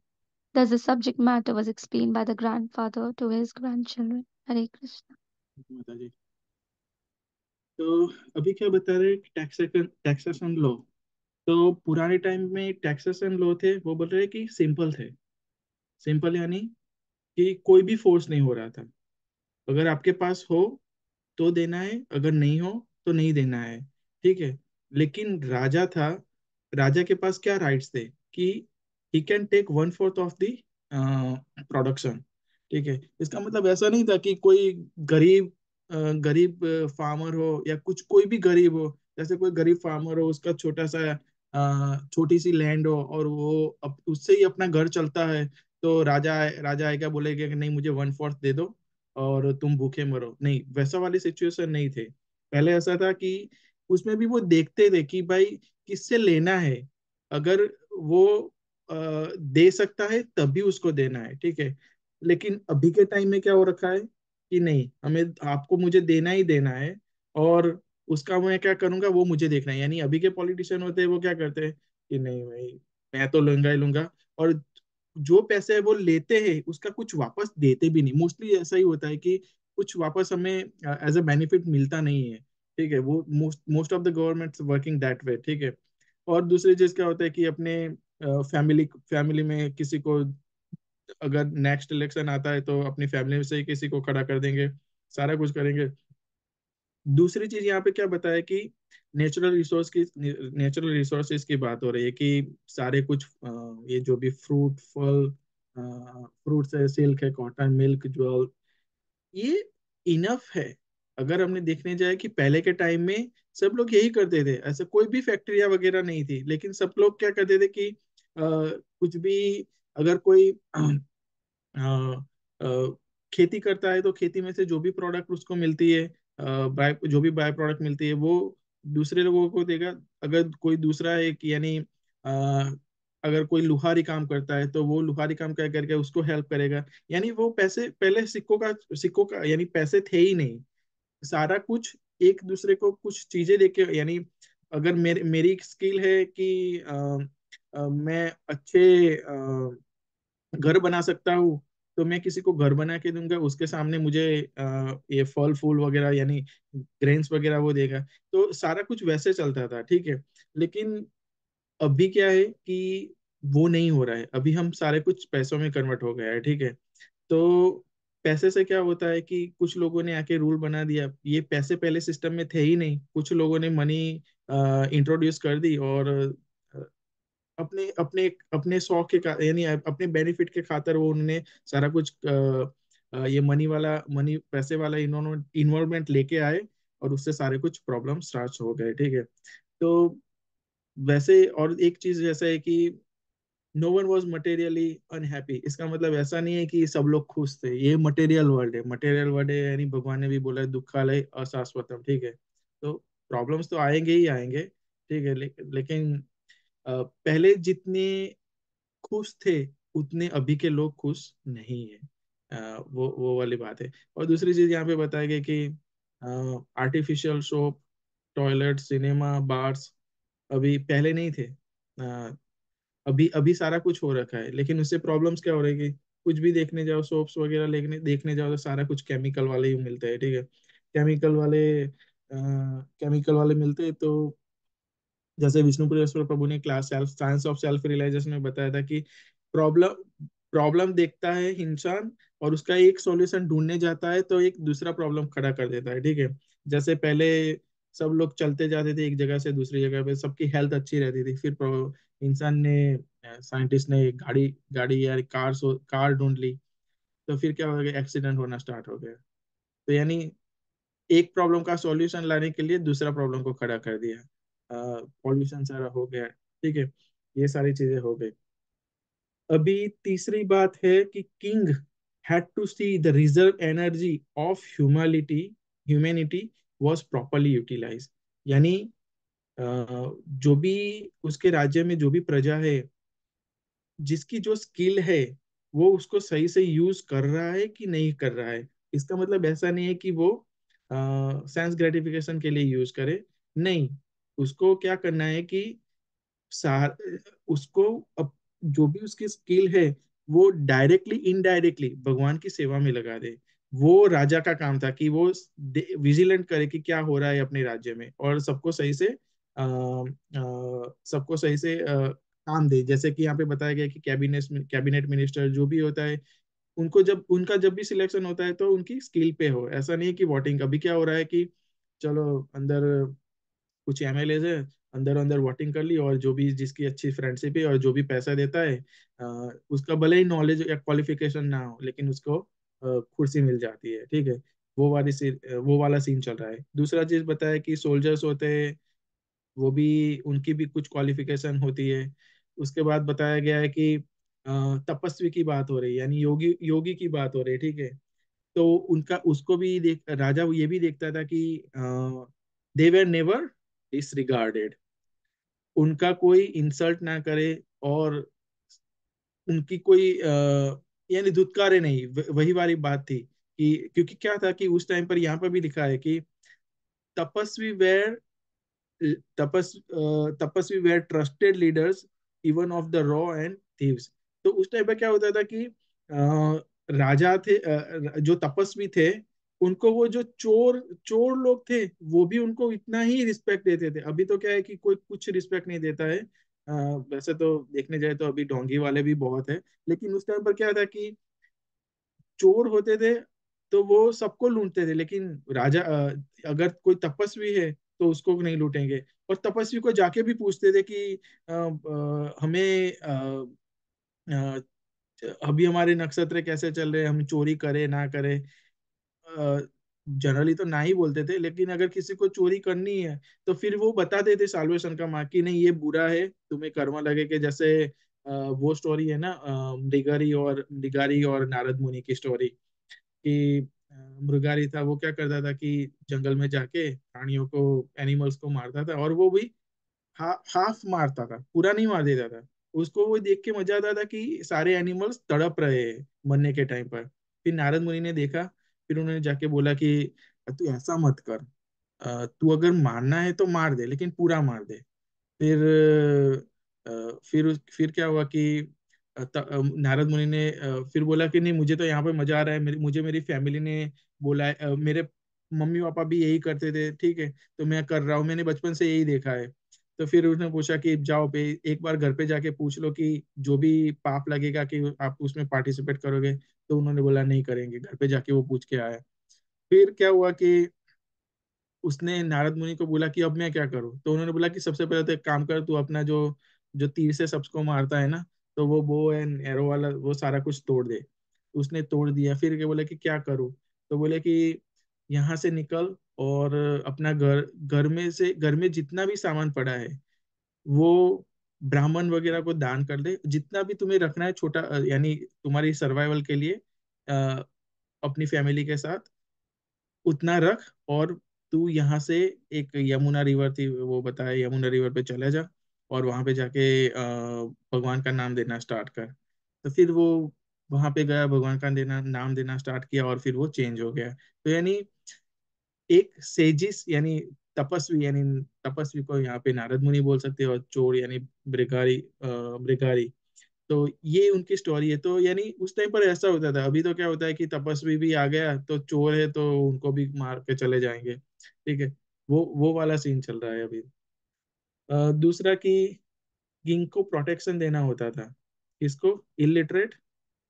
Thus, the subject matter was explained by the grandfather to his grandchildren. Hare Krishna. माता जी। तो अभी क्या बता रहे हैं, टैक्सेशन लॉ। तो पुराने टाइम में टैक्सेशन लॉ थे, वो बोल रहे हैं कि सिंपल थे। सिंपल यानी कि कोई भी फोर्स नहीं हो रहा था। अगर आपके पास हो तो देना है, अगर नहीं हो तो नहीं देना है, ठीक है। लेकिन राजा था, राजा के पास क्या राइट्स थे कि he can take 1/4 of the production, ठीक है। इसका मतलब ऐसा नहीं था कि कोई गरीब गरीब फार्मर हो या कुछ कोई भी गरीब हो, जैसे कोई गरीब फार्मर हो, उसका छोटा सा छोटी सी लैंड हो और वो उससे ही अपना घर चलता है, तो राजा आएगा बोलेगा कि नहीं मुझे 1/4 दे दो और तुम भूखे मरो। नहीं, वैसा वाली सिचुएशन नहीं थे। पहले ऐसा था कि उसमें भी वो देखते थे कि भाई किससे लेना है। अगर वो दे सकता है तभी उसको देना है, ठीक है। लेकिन अभी के टाइम में क्या हो रखा है कि नहीं, हमें आपको मुझे देना ही देना है, और उसका मैं क्या करूंगा वो मुझे देखना है। यानी अभी के पॉलिटिशियन होते हैं वो क्या करते हैं कि नहीं भाई मैं तो लूंगा ही लूंगा, और जो पैसे वो लेते हैं उसका कुछ वापस देते भी नहीं। मोस्टली ऐसा ही होता है कि कुछ वापस हमें एज अ बेनिफिट मिलता नहीं है, ठीक है। वो most most of the government working that way, ठीक है। और दूसरी चीज क्या होता है कि अपने फैमिली फैमिली में किसी को, अगर नेक्स्ट इलेक्शन आता है तो अपनी फैमिली में से ही किसी को खड़ा कर देंगे, सारा कुछ करेंगे। दूसरी चीज यहाँ पे क्या बताया कि नेचुरल रिसोर्सेज की बात हो रही है कि सारे कुछ ये जो भी फल फ्रूट्स है, सिल्क है, कॉटन, मिल्क, ज्वेल, ये इनफ है। अगर हमने देखने जाए कि पहले के टाइम में सब लोग यही करते थे, ऐसे कोई भी फैक्ट्रिया वगैरह नहीं थी, लेकिन सब लोग क्या करते थे कि कुछ भी, अगर कोई अ, अ, खेती करता है तो खेती में से जो भी प्रोडक्ट उसको मिलती है, जो भी बाय प्रोडक्ट मिलती है वो दूसरे लोगों को देगा। अगर कोई दूसरा है कि यानी अगर कोई लुहारी काम करता है तो वो लुहारी काम क्या करके उसको हेल्प करेगा। यानी वो पैसे पहले सिक्कों का यानी पैसे थे ही नहीं, सारा कुछ एक दूसरे को कुछ चीजें देके। यानी अगर मेरी स्किल है कि मैं अच्छे घर बना सकता हूँ, तो मैं किसी को घर बना के दूंगा, उसके सामने मुझे ये फल फूल वगैरह यानी ग्रेन्स वगैरह वो देगा। तो सारा कुछ वैसे चलता था, ठीक है। लेकिन अभी क्या है कि वो नहीं हो रहा है, अभी हम सारे कुछ पैसों में कन्वर्ट हो गया है, ठीक है। तो पैसे से क्या होता है कि कुछ लोगों ने आके रूल बना दिया, ये पैसे पहले सिस्टम में थे ही नहीं, कुछ लोगों ने मनी इंट्रोड्यूस कर दी, और अपने अपने अपने शौक यानी अपने बेनिफिट के खातिर वो उन्होंने सारा कुछ ये मनी पैसे वाला इन्वॉल्वमेंट लेके आए, और उससे सारे कुछ प्रॉब्लम स्टार्ट हो गए, ठीक है। तो वैसे और एक चीज जैसा है कि no one was materially unhappy. इसका मतलब ऐसा नहीं है कि सब लोग खुश थे, ये मटेरियल वर्ल्ड है, यानी भगवान ने भी बोला है दुखालय अशाश्वतम, ठीक है। तो प्रॉब्लम्स तो आएंगे ही आएंगे, ठीक है। लेकिन पहले जितने खुश थे उतने अभी के लोग खुश नहीं है। वो वाली बात है। और दूसरी चीज यहाँ पे बताया गया कि artificial soap, toilet, cinema, bars अभी पहले नहीं थे। अभी अभी सारा कुछ हो रखा है, लेकिन उससे प्रॉब्लम्स क्या हो रही है कि कुछ भी देखने जाओ, सोप्स वगैरह देखने जाओ तो सारा कुछ केमिकल वाले ही मिलते हैं, ठीक है। केमिकल वाले मिलते हैं। तो जैसे विष्णुपुरेश्वर प्रभु ने class science of self realisation में बताया था कि प्रॉब्लम प्रॉब्लम देखता है इंसान, और उसका एक सॉल्यूशन ढूंढने जाता है तो एक दूसरा प्रॉब्लम खड़ा कर देता है, ठीक है। जैसे पहले सब लोग चलते जाते थे एक जगह से दूसरी जगह पे, सबकी हेल्थ अच्छी रहती थी, फिर इंसान ने साइंटिस्ट ने गाड़ी गाड़ी या कार ढूंढ ली, तो फिर क्या हो गया, एक्सीडेंट होना स्टार्ट हो गया। तो यानी एक प्रॉब्लम का सॉल्यूशन लाने के लिए दूसरा प्रॉब्लम को खड़ा कर दिया। पॉल्यूशन सारा हो गया, ठीक है। ये सारी चीजें हो गई। अभी तीसरी बात है कि king had to see the reserve energy of humanity humanity was properly utilized। यानी जो भी उसके राज्य में जो भी प्रजा है, जिसकी जो स्किल है, वो उसको सही से यूज कर रहा है कि नहीं कर रहा है। इसका मतलब ऐसा नहीं है कि वो सेंस ग्रेटिफिकेशन के लिए यूज करे, नहीं। उसको क्या करना है कि सार उसको अब जो भी उसकी स्किल है, वो डायरेक्टली इनडायरेक्टली भगवान की सेवा में लगा दे। वो राजा का काम था कि वो विजिलेंट करे कि क्या हो रहा है अपने राज्य में, और सबको सही से सबको सही से काम दे। जैसे कि यहाँ पे बताया गया कि कैबिनेट मिनिस्टर जो भी होता है, उनको जब भी सिलेक्शन होता है तो उनकी स्किल पे हो। ऐसा नहीं है कि वोटिंग, अभी क्या हो रहा है कि चलो अंदर कुछ एमएलए है, अंदर अंदर वोटिंग कर ली, और जो भी जिसकी अच्छी फ्रेंडशिप है और जो भी पैसा देता है, अ, उसका भले ही नॉलेज या क्वालिफिकेशन ना हो, लेकिन उसको कुर्सी मिल जाती है, ठीक है। वो वाला सीन चल रहा है। दूसरा चीज बताया कि सोल्जर्स होते हैं, वो भी उनकी भी कुछ क्वालिफिकेशन होती है। उसके बाद बताया गया है कि तपस्वी की बात हो रही है, यानी योगी योगी की बात हो रही है, ठीक है। तो उनका उसको भी देख राजा ये भी देखता था कि दे वर नेवर डिसरिगार्डेड, उनका कोई इंसल्ट ना करे, और उनकी कोई यानी धुतकारे नहीं। वही वाली बात थी कि क्योंकि क्या था कि उस टाइम पर यहाँ पर भी लिखा है कि तपस्वी वेर तपस्वी were trusted leaders even of the raw and thieves. तो उस टाइम पर क्या होता था कि राजा थे, जो तपस्वी थे, उनको वो जो चोर चोर लोग थे, वो भी उनको इतना ही रिस्पेक्ट देते थे। अभी तो क्या है कि कोई कुछ रिस्पेक्ट नहीं देता है। वैसे तो देखने जाए तो अभी ढोंगी वाले भी बहुत है, लेकिन उस टाइम पर क्या था कि चोर होते थे तो वो सबको लूटते थे, लेकिन राजा अगर कोई तपस्वी है तो उसको नहीं लूटेंगे। और तपस्वी को जाके भी पूछते थे कि हमें अभी हमारे नक्षत्र कैसे चल रहे हैं, हम चोरी करें ना करें। जनरली तो ना ही बोलते थे, लेकिन अगर किसी को चोरी करनी है तो फिर वो बताते थे साल्वेशन का मार्ग कि नहीं, ये बुरा है, तुम्हें कर्म लगे। के जैसे वो स्टोरी है ना, मृगारी और नारद मुनि की स्टोरी, कि मृगारी था, वो क्या करता था कि जंगल में जाके प्राणियों को, एनिमल्स को मारता था, और वो भी हाफ मारता था, पूरा नहीं मार देता था। उसको वो देख के मजा आता था कि सारे एनिमल्स तड़प रहे हैं मरने के टाइम पर। फिर नारद मुनि ने देखा, फिर उन्होंने जाके बोला कि तू ऐसा मत कर, तू अगर मारना है तो मार दे, लेकिन पूरा मार दे। फिर फिर क्या हुआ कि नारद मुनि ने फिर बोला कि नहीं, मुझे तो यहाँ पे मजा आ रहा है, मुझे मेरी फैमिली ने बोला है, मेरे मम्मी पापा भी यही करते थे, ठीक है, तो मैं कर रहा हूँ, मैंने बचपन से यही देखा है। तो फिर उसने पूछा कि जाओ पे एक बार घर पे जाके पूछ लो कि जो भी पाप लगेगा कि आप उसमें पार्टिसिपेट करोगे। तो उन्होंने बोला नहीं करेंगे। घर पे जाके वो पूछ के आया। फिर क्या हुआ कि उसने नारद मुनि को बोला कि अब मैं क्या करूं। तो उन्होंने बोला कि सबसे पहले तो एक काम कर, तू अपना जो जो तीर से सबको मारता है ना, तो वो बो एंड एरो वाला वो सारा कुछ तोड़ दे। उसने तोड़ दिया। फिर क्या बोला कि क्या करूं। तो बोले कि यहाँ से निकल, और अपना घर में जितना भी सामान पड़ा है वो ब्राह्मण वगैरह को दान कर दे। जितना भी तुम्हें रखना है छोटा, यानी तुम्हारी सर्वाइवल के लिए, अ, अपनी फैमिली के साथ उतना रख। और तू यहाँ से एक यमुना रिवर थी, वो बताया, यमुना रिवर पे चला जा, और वहां पे जाके भगवान का नाम देना स्टार्ट कर। तो फिर वो वहां पे गया, भगवान का नाम देना स्टार्ट किया, और फिर वो चेंज हो गया। तो यानी एक सेजिस, यानी तपस्वी को यहाँ पे नारद मुनि बोल सकते हैं, और चोर यानी मृगारी। तो ये उनकी स्टोरी है। तो यानी उस टाइम पर ऐसा होता था। अभी तो क्या होता है कि तपस्वी भी आ गया तो चोर है तो उनको भी मार के चले जाएंगे, ठीक है। वो वाला सीन चल रहा है अभी। दूसरा कि किंग को प्रोटेक्शन देना होता था। किसको? Illiterate,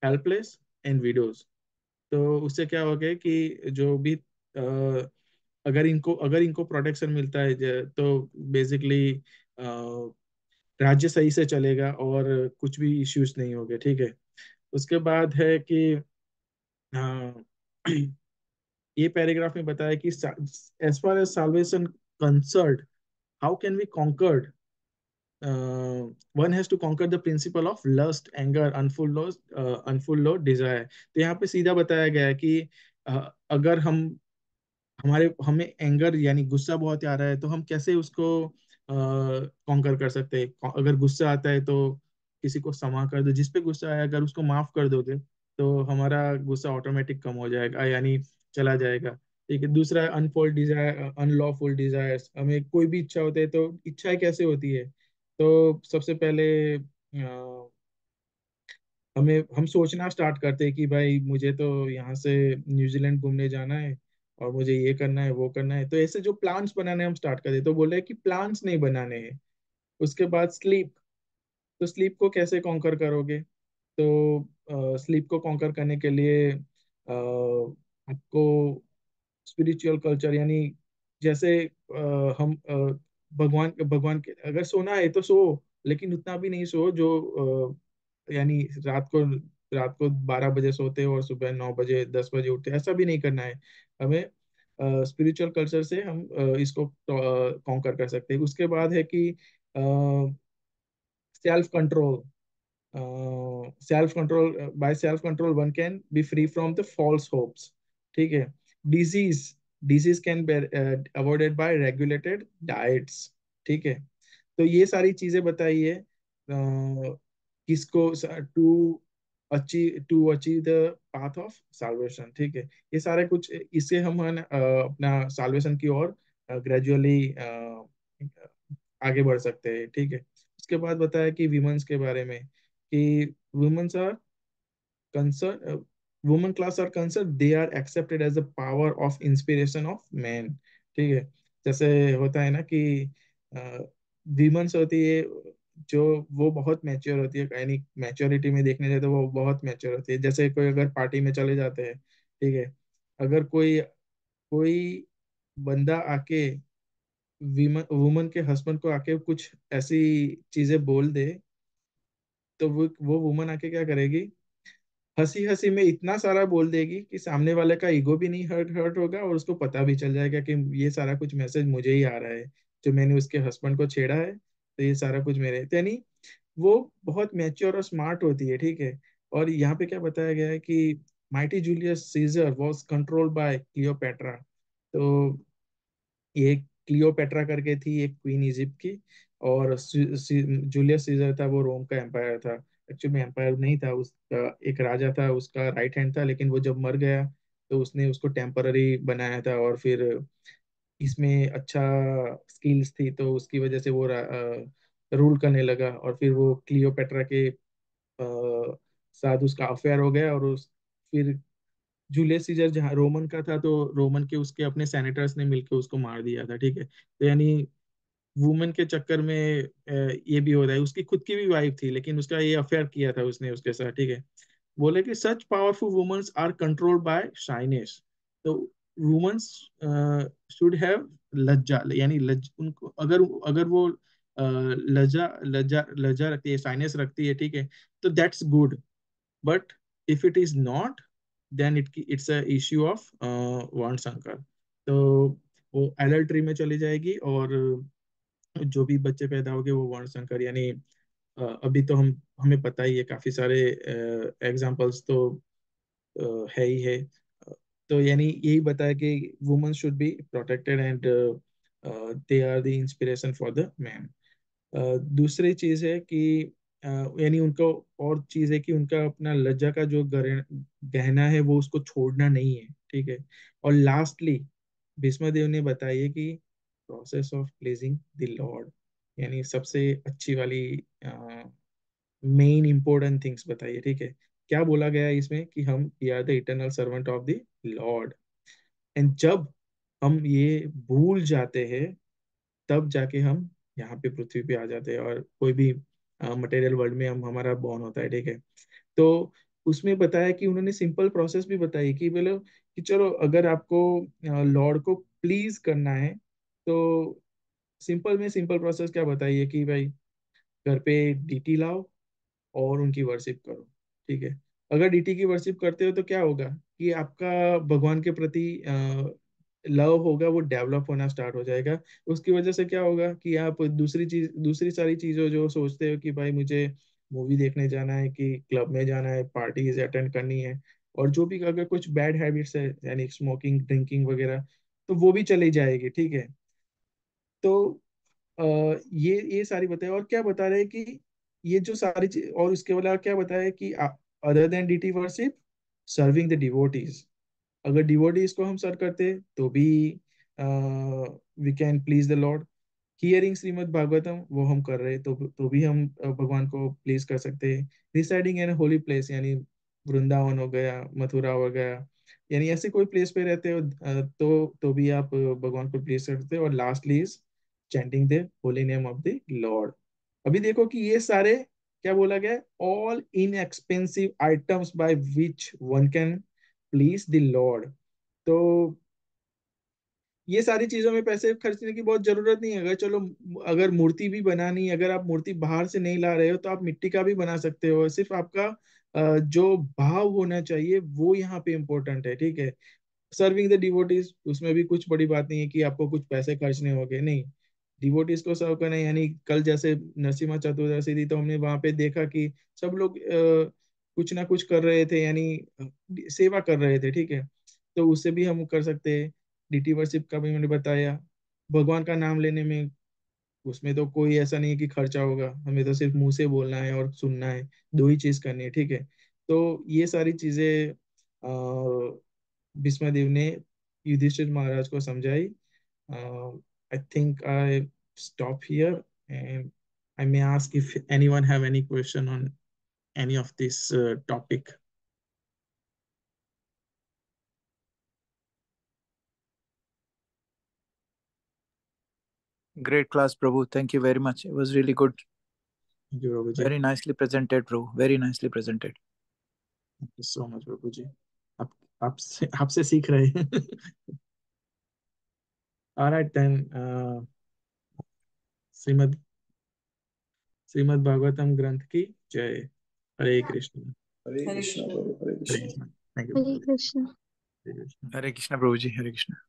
helpless and widows. तो उससे क्या हो गया कि जो भी अगर इनको प्रोटेक्शन मिलता है, तो बेसिकली राज्य सही से चलेगा और कुछ भी इश्यूज नहीं होंगे, ठीक है। उसके बाद है कि हाँ, ये पैराग्राफ में बताया कि as far as salvation concerned, how can we conquered, one has to conquer the principle of lust, anger, unfulfilled desire. तो यहाँ पे सीधा बताया गया है कि अगर हमें एंगर यानी गुस्सा बहुत आ रहा है, तो हम कैसे उसको कॉन्कर कर सकते हैं? अगर गुस्सा आता है तो किसी को क्षमा कर दो, जिस पे गुस्सा आया अगर उसको माफ कर दोगे तो हमारा गुस्सा ऑटोमेटिक कम हो जाएगा, यानी चला जाएगा। ठीक है। दूसरा, अनफुल डिजायर, अनलॉफुल डिजायर्स। हमें कोई भी इच्छा होती है तो इच्छाएं कैसे होती है? तो सबसे पहले हम सोचना स्टार्ट करते हैं कि भाई मुझे तो यहाँ से न्यूजीलैंड घूमने जाना है, और मुझे ये करना है वो करना है, तो ऐसे जो प्लान्स बनाने हम स्टार्ट करते हैं, तो बोले कि प्लान्स नहीं बनाने हैं। उसके बाद स्लीप। तो स्लीप को कैसे कॉन्कर करोगे? तो स्लीप को कॉन्कर करने के लिए आपको स्पिरिचुअल कल्चर, यानी जैसे हम भगवान भगवान के, अगर सोना है तो सो, लेकिन उतना भी नहीं सो जो यानी रात को 12 बजे सोते हो और सुबह 9 बजे 10 बजे उठते, ऐसा भी नहीं करना है हमें। स्पिरिचुअल कल्चर से हम इसको कॉन्कर कर सकते हैं। उसके बाद है कि self control. Self control, by self control one can be free from the false hopes. ठीक है। Disease disease can be avoided by regulated diets. ठीक है। तो ये सारी चीजें बताइए किसको to achieve the path of salvation. ठीक है। ये सारे कुछ, इससे हम अपना साल्वेशन की ओर ग्रेजुअली आगे बढ़ सकते हैं। ठीक है। उसके बाद बताया कि विमेंस के बारे में, कि womens are concerned women class are concerned, they are accepted as a power of inspiration of men। ठीक है। जैसे होता है ना कि विमेंस होती है जो, वो बहुत मैच्योर होती है, यानी मैच्योरिटी में देखने जाए तो वो बहुत मैच्योर होती है। जैसे कोई अगर पार्टी में चले जाते हैं, ठीक है, अगर कोई कोई बंदा आके वुमन के हस्बैंड को आके कुछ ऐसी चीजें बोल दे, तो वो वुमन आके क्या करेगी? हंसी हंसी में इतना सारा बोल देगी कि सामने वाले का ईगो भी नहीं हर्ट हर्ट होगा, और उसको पता भी चल जाएगा कि ये सारा कुछ मैसेज मुझे ही आ रहा है, जो मैंने उसके हस्बैंड को छेड़ा है, तो ये सारा कुछ मेरे, तो यानी वो बहुत मैच्योर और स्मार्ट होती है। ठीक है। और यहाँ पे क्या बताया गया है कि mighty Julius Caesar was controlled by Cleopatra. तो ये क्लियोपेट्रा करके थी एक क्वीन इजिप्ट की, और जूलियस सीजर था, वो रोम का एम्पायर था। एक्चुअली में एम्पायर नहीं था, उसका एक राजा था, उसका राइट हैंड था, लेकिन वो जब मर गया तो उसने उसको टेम्पररी बनाया था, और फिर इसमें अच्छा स्किल्स थी तो उसकी वजह से वो रूल करने लगा, और फिर वो क्लियोपेट्रा के साथ उसका अफेयर हो गया, और उस फिर जूलियस सीजर जहाँ रोमन का था, तो रोमन के उसके अपने सेनेटर्स ने मिलकर उसको मार दिया था। ठीक है। तो यानी वुमेन के चक्कर में ये भी हो रहा है। उसकी खुद की भी वाइफ थी, लेकिन उसका ये अफेयर किया था उसने उसके साथ। ठीक है। बोले कि such powerful womens are controlled by shyness. तो वुमेन्स शुड हैव लज्जा, यानी उनको अगर अगर वो लज्जा लज्जा लज्जा रखती है, शाइनेस रखती है, ठीक है, तो that's good. But if it is not, then it's a issue of वर्ण संकर। तो वो एडल्ट्री में चली जाएगी, और जो भी बच्चे पैदा होंगे वो वर्ण संकर, यानी अभी तो हमें पता ही है, काफी सारे एग्जाम्पल्स तो है ही है। तो यानी यही बताया कि women should be protected, and they are the inspiration for the man. दूसरी चीज है कि यानी उनको, और चीज है कि उनका अपना लज्जा का जो गहना है वो उसको छोड़ना नहीं है। ठीक है। और लास्टली भीष्म देव ने बताया कि process of pledging the Lord, यानी सबसे अच्छी वाली मेन इंपॉर्टेंट थिंग्स बताइए। ठीक है। क्या बोला गया है इसमें? कि हम we are the eternal servant of the lord. And जब हम ये भूल जाते हैं, तब जाके हम यहाँ पे पृथ्वी पे आ जाते हैं, और कोई भी मटेरियल वर्ल्ड में हम हमारा बॉर्न होता है। ठीक है। तो उसमें बताया कि उन्होंने सिंपल प्रोसेस भी बताई कि बोलो कि चलो, अगर आपको लॉर्ड को प्लीज करना है, तो सिंपल प्रोसेस क्या बताइए कि भाई घर पे डीटी लाओ और उनकी वर्शिप करो। ठीक है। अगर डीटी की वर्शिप करते हो तो क्या होगा कि आपका भगवान के प्रति लव होगा, वो डेवलप होना स्टार्ट हो जाएगा। उसकी वजह से क्या होगा कि आप दूसरी सारी चीजों जो सोचते हो कि भाई मुझे मूवी देखने जाना है, कि क्लब में जाना है, पार्टीज अटेंड करनी है, और जो भी अगर कुछ बैड हैबिट्स है, यानी स्मोकिंग ड्रिंकिंग वगैरह, तो वो भी चली जाएगी, ठीक है। तो ये सारी बताए, और क्या बता रहे हैं कि ये जो सारी चीज, और उसके अलावा क्या बताया कि other than deity worship, serving the devotees, अगर डिवोटीज को हम सर्व करते तो भी we can please the lord. Hearing Srimad Bhagavatam वो हम कर रहे तो भी हम भगवान को प्लीज कर सकते हैं। रिसाइडिंग इन होली प्लेस, यानी वृंदावन हो गया, मथुरा हो गया, यानी ऐसे कोई प्लेस पे रहते हो तो भी आप भगवान को प्लीज कर सकते हो। और lastly is chanting the holy name of the Lord. अभी देखो कि ये सारे क्या बोला गया, all inexpensive items by which one can please the Lord. तो ये सारी चीजों में पैसे खर्चने की बहुत जरूरत नहीं है। अगर चलो, अगर मूर्ति भी बनानी, अगर आप मूर्ति बाहर से नहीं ला रहे हो तो आप मिट्टी का भी बना सकते हो। सिर्फ आपका जो भाव होना चाहिए वो यहाँ पे इम्पोर्टेंट है, ठीक है। सर्विंग द डिवोटीज, उसमें भी कुछ बड़ी बात नहीं है कि आपको कुछ पैसे खर्चने होंगे, नहीं। डिवोटीज को सर्व करना, यानी कल जैसे नरसिम्हा चतुर्दशी थी तो हमने वहां पे देखा कि सब लोग कुछ ना कुछ कर रहे थे, यानी सेवा कर रहे थे, ठीक है। तो उससे भी हम कर सकते हैं। डीटी वर्शिप का भी मैंने बताया। भगवान का नाम लेने में, उसमें तो कोई ऐसा नहीं है कि खर्चा होगा, हमें तो सिर्फ मुंह से बोलना है और सुनना है, दो ही चीज करनी है, ठीक है। तो ये सारी चीजें भीष्मदेव ने युधिष्ठिर महाराज को समझाई। I think I stop here and I may ask if anyone have any question on any of this topic. Great class, Prabhu. Thank you very much. It was really good. Thank you Prabhu ji. Very nicely presented, Prabhu. Very nicely presented. Thank you so much Prabhu ji. आप आपसे आपसे सीख रहे हैं। ऑलराइट देन, श्रीमद् श्रीमद् भागवतम ग्रंथ की जय। Hare Krishna. Hare Krishna, Prabhu, Hare Hare Krishna. Krishna. Thank you Hare Prabhu ji. Krishna. Hare Krishna. Hare Krishna, Prabhuji. Hare Krishna.